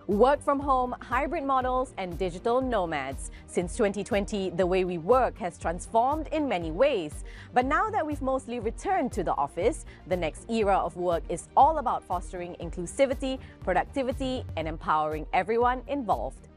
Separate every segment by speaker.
Speaker 1: Work from home, hybrid models, and digital nomads. Since 2020, the way we work has transformed in many ways. But now that we've mostly returned to the office, the next era of work is all about fostering inclusivity, productivity, and empowering everyone involved.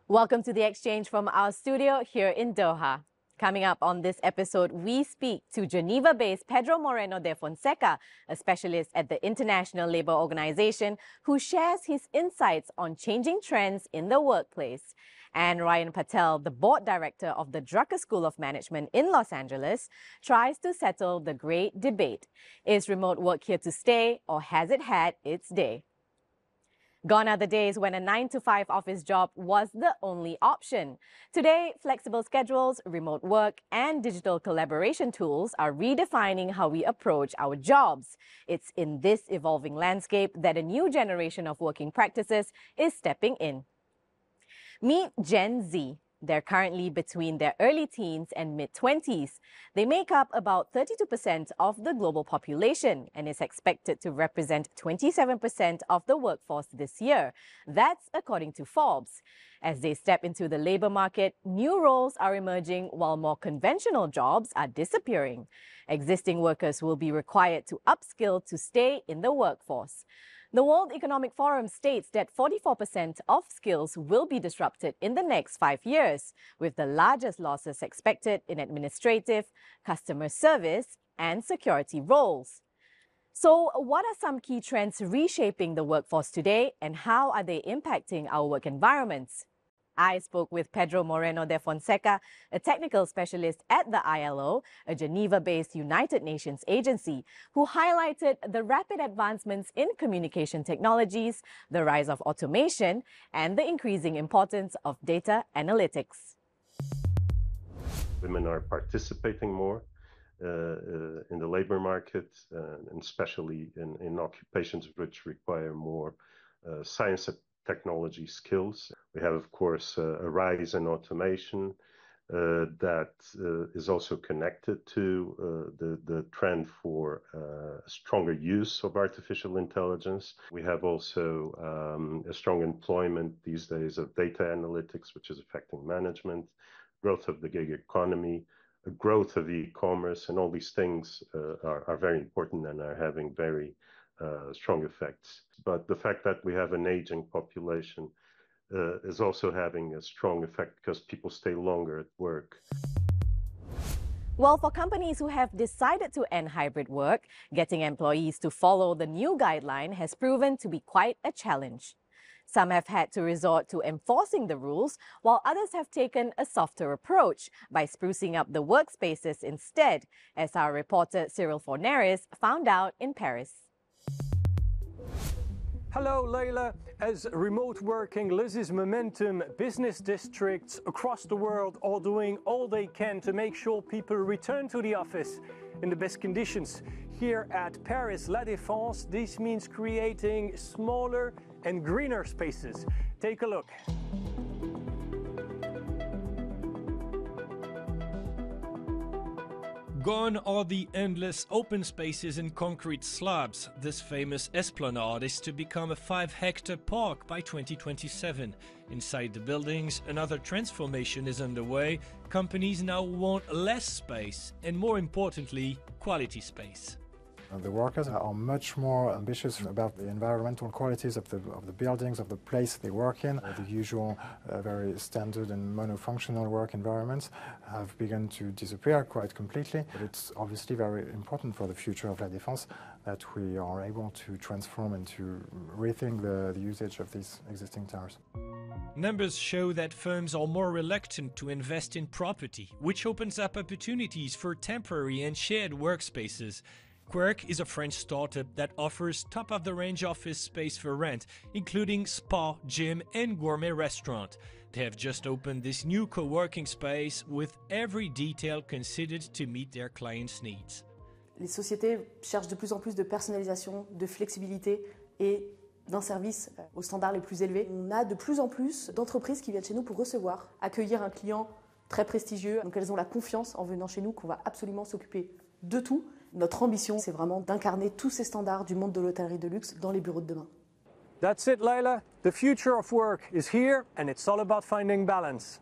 Speaker 1: Welcome to the exchange from our studio here in Doha. Coming up on this episode, we speak to Geneva-based Pedro Moreno de Fonseca, a specialist at the International Labour Organization, who shares his insights on changing trends in the workplace. And Ryan Patel, the board director of the Drucker School of Management in Los Angeles, tries to settle the great debate. Is remote work here to stay, or has it had its day? Gone are the days when a 9-to-5 office job was the only option. Today, flexible schedules, remote work, and digital collaboration tools are redefining how we approach our jobs. It's in this evolving landscape that a new generation of working practices is stepping in. Meet Gen Z. They're currently between their early teens and mid-20s. They make up about 32% of the global population and is expected to represent 27% of the workforce this year. That's according to Forbes. As they step into the labor market, new roles are emerging while more conventional jobs are disappearing. Existing workers will be required to upskill to stay in the workforce. The World Economic Forum states that 44% of skills will be disrupted in the next 5 years, with the largest losses expected in administrative, customer service, and security roles. So, what are some key trends reshaping the workforce today, and how are they impacting our work environments? I spoke with Pedro Moreno de Fonseca, a technical specialist at the ILO, a Geneva-based United Nations agency, who highlighted the rapid advancements in communication technologies, the rise of automation, and the increasing importance of data analytics.
Speaker 2: Women are participating more in the labor market, and especially in occupations which require more science and technology skills. We have, of course, a rise in automation that is also connected to the trend for stronger use of artificial intelligence. We have also a strong employment these days of data analytics, which is affecting management, growth of the gig economy, a growth of e-commerce, and all these things are very important and are having very strong effects. But the fact that we have an aging population is also having a strong effect because people stay longer at work.
Speaker 1: Well, for companies who have decided to end hybrid work, getting employees to follow the new guideline has proven to be quite a challenge. Some have had to resort to enforcing the rules, while others have taken a softer approach by sprucing up the workspaces instead, as our reporter Cyril Forneris found out in Paris.
Speaker 3: Hello, Leila. As remote working loses momentum, business districts across the world are doing all they can to make sure people return to the office in the best conditions. Here at Paris La Défense, this means creating smaller and greener spaces. Take a look.
Speaker 4: Gone are the endless open spaces and concrete slabs. This famous esplanade is to become a 5-hectare park by 2027. Inside the buildings, another transformation is underway. Companies now want less space and, more importantly, quality space.
Speaker 5: The workers are much more ambitious about the environmental qualities of the buildings, of the place they work in. The usual very standard and monofunctional work environments have begun to disappear quite completely. But it's obviously very important for the future of La Défense that we are able to transform and to rethink the usage of these existing towers.
Speaker 4: Numbers show that firms are more reluctant to invest in property, which opens up opportunities for temporary and shared workspaces. Quirk is a French startup that offers top-of-the-range office space for rent, including spa, gym, and gourmet restaurant. They have just opened this new co-working space with every detail considered to meet their clients' needs.
Speaker 6: Les sociétés cherchent de plus en plus de personnalisation, de flexibilité et d'un service aux standards les plus élevés. On a de plus en plus d'entreprises qui viennent chez nous pour recevoir, accueillir un client très prestigieux. Donc elles ont la confiance en venant chez nous qu'on va absolument s'occuper de tout Notre ambition, c'est vraiment d'incarner tous ces standards du monde de l'hôtellerie de luxe dans les bureaux de demain.
Speaker 3: That's it, Leila. The future of work is here, and it's all about finding balance.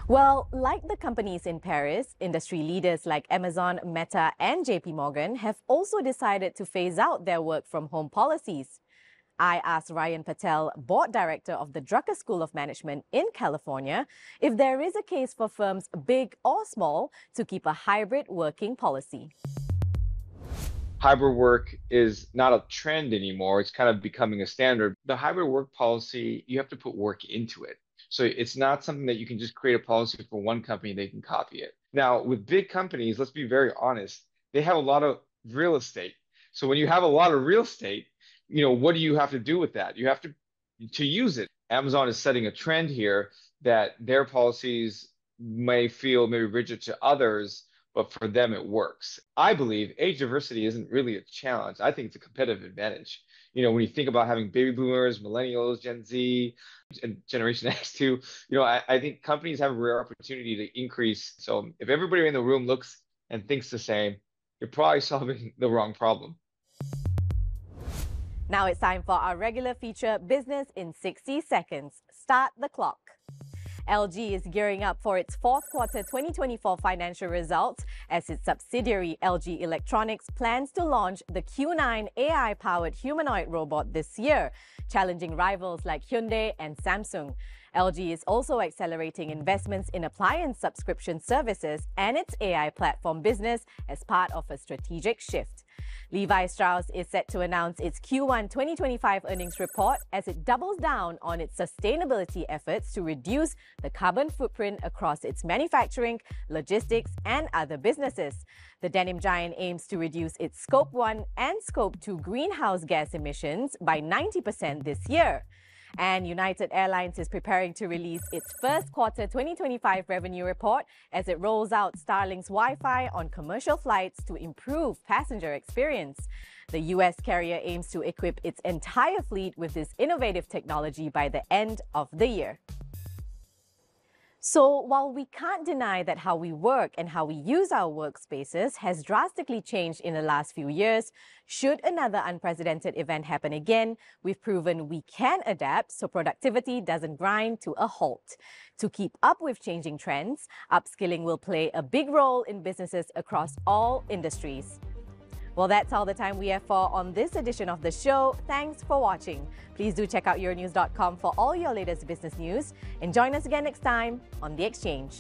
Speaker 1: Well, like the companies in Paris, industry leaders like Amazon, Meta, and JP Morgan have also decided to phase out their work from home policies. I asked Ryan Patel, board director of the Drucker School of Management in California, if there is a case for firms big or small to keep a hybrid working policy.
Speaker 7: Hybrid work is not a trend anymore. It's kind of becoming a standard. The hybrid work policy, you have to put work into it. So it's not something that you can just create a policy for one company and they can copy it. Now, with big companies, let's be very honest, they have a lot of real estate. So when you have a lot of real estate, what do you have to do with that? You have to use it. Amazon is setting a trend here that their policies may feel maybe rigid to others, but for them it works. I believe age diversity isn't really a challenge. I think it's a competitive advantage. When you think about having baby boomers, millennials, Gen Z, and Generation X too, I think companies have a rare opportunity to increase. So if everybody in the room looks and thinks the same, you're probably solving the wrong problem.
Speaker 1: Now it's time for our regular feature, Business in 60 Seconds. Start the clock. LG is gearing up for its fourth quarter 2024 financial results as its subsidiary LG Electronics plans to launch the Q9 AI-powered humanoid robot this year, challenging rivals like Hyundai and Samsung. LG is also accelerating investments in appliance subscription services and its AI platform business as part of a strategic shift. Levi Strauss is set to announce its Q1 2025 earnings report as it doubles down on its sustainability efforts to reduce the carbon footprint across its manufacturing, logistics, and other businesses. The denim giant aims to reduce its Scope 1 and Scope 2 greenhouse gas emissions by 90% this year. And United Airlines is preparing to release its first quarter 2025 revenue report as it rolls out Starlink's Wi-Fi on commercial flights to improve passenger experience. The US carrier aims to equip its entire fleet with this innovative technology by the end of the year. So while we can't deny that how we work and how we use our workspaces has drastically changed in the last few years, should another unprecedented event happen again, we've proven we can adapt so productivity doesn't grind to a halt. To keep up with changing trends, upskilling will play a big role in businesses across all industries. Well, that's all the time we have for on this edition of the show. Thanks for watching. Please do check out yournews.com for all your latest business news and join us again next time on The Exchange.